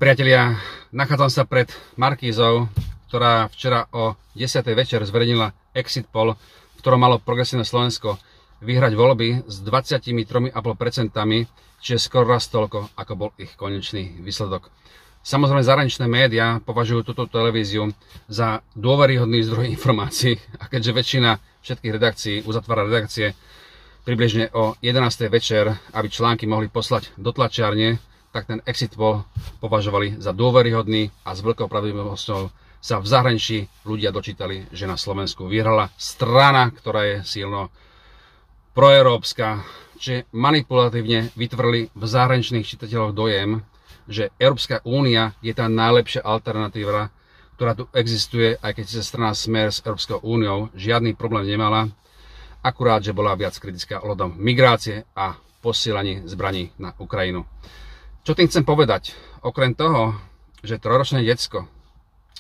Priatelia, nachádzam sa pred Markízou, ktorá včera o 10. večer zverejnila exit poll, v ktorom malo Progresívne Slovensko vyhrať voľby s 23,5%, čiže skoro raz toľko, ako bol ich konečný výsledok. Samozrejme, zahraničné médiá považujú túto televíziu za dôveryhodný zdroj informácií, a keďže väčšina všetkých redakcií uzatvára redakcie približne o 11. večer, aby články mohli poslať do tlačiarne, tak ten exit poll považovali za dôveryhodný a s veľkou pravdepodobnosťou sa v zahraničí ľudia dočítali, že na Slovensku vyhrala strana, ktorá je silno proeurópska, čiže manipulatívne vytvorili v zahraničných čitateľoch dojem, že Európska únia je tá najlepšia alternatíva, ktorá tu existuje, aj keď sa strana Smer s Európskou úniou žiadny problém nemala, akurát, že bola viac kritická ohľadom migrácie a posielaní zbraní na Ukrajinu. Čo tým chcem povedať? Okrem toho, že trojročné decko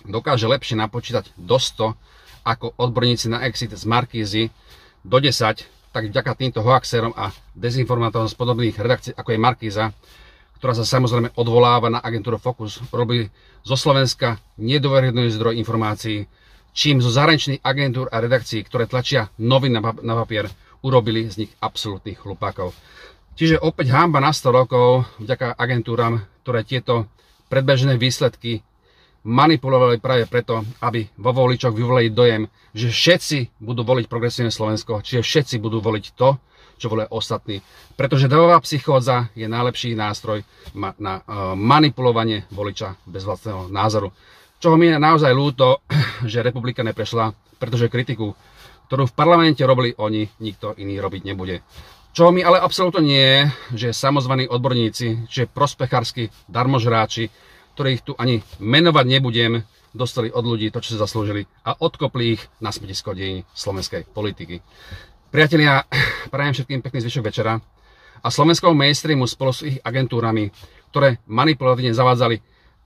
dokáže lepšie napočítať do 100 ako odborníci na exit z Markízy do 10, tak vďaka týmto hoaxerom a dezinformátorom z podobných redakcií ako je Markíza, ktorá sa samozrejme odvoláva na agentúru Focus, robí zo Slovenska nedôveryhodný zdroj informácií, čím zo zahraničných agentúr a redakcií, ktoré tlačia noviny na papier, urobili z nich absolútnych hlupákov. Čiže opäť hanba na 100 rokov vďaka agentúram, ktoré tieto predbežné výsledky manipulovali práve preto, aby vo voličoch vyvolali dojem, že všetci budú voliť Progresívne Slovensko, čiže všetci budú voliť to, čo volia ostatní. Pretože davová psychóza je najlepší nástroj na manipulovanie voliča bez vlastného názoru. Čoho mi je naozaj ľúto, že republika neprešla, pretože kritiku, ktorú v parlamente robili oni, nikto iný robiť nebude. Čo mi ale absolútne nie je, že samozvaní odborníci, že prospechársky darmožráči, ktorých tu ani menovať nebudem, dostali od ľudí to, čo si zaslúžili a odkopli ich na smetisko dejín slovenskej politiky. Priatelia, prajem všetkým pekný zvyšok večera a slovenskou mainstreamu spolu s ich agentúrami, ktoré manipulatívne zavádzali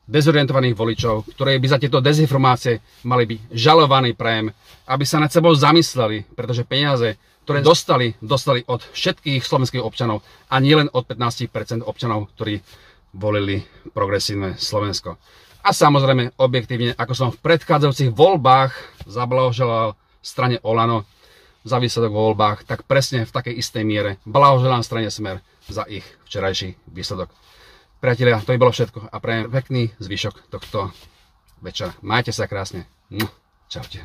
dezorientovaných voličov, ktoré by za tieto dezinformácie mali byť žalovaní, prajem, aby sa nad sebou zamysleli, pretože peniaze, ktoré dostali od všetkých slovenských občanov a nielen od 15% občanov, ktorí volili Progresívne Slovensko. A samozrejme, objektívne, ako som v predchádzajúcich voľbách zablahoželal strane Olano za výsledok vo voľbách, tak presne v takej istej miere blahoželám strane Smer za ich včerajší výsledok. Priatelia, to by bolo všetko a prajem pekný zvyšok tohto večera. Majte sa krásne. Čaute.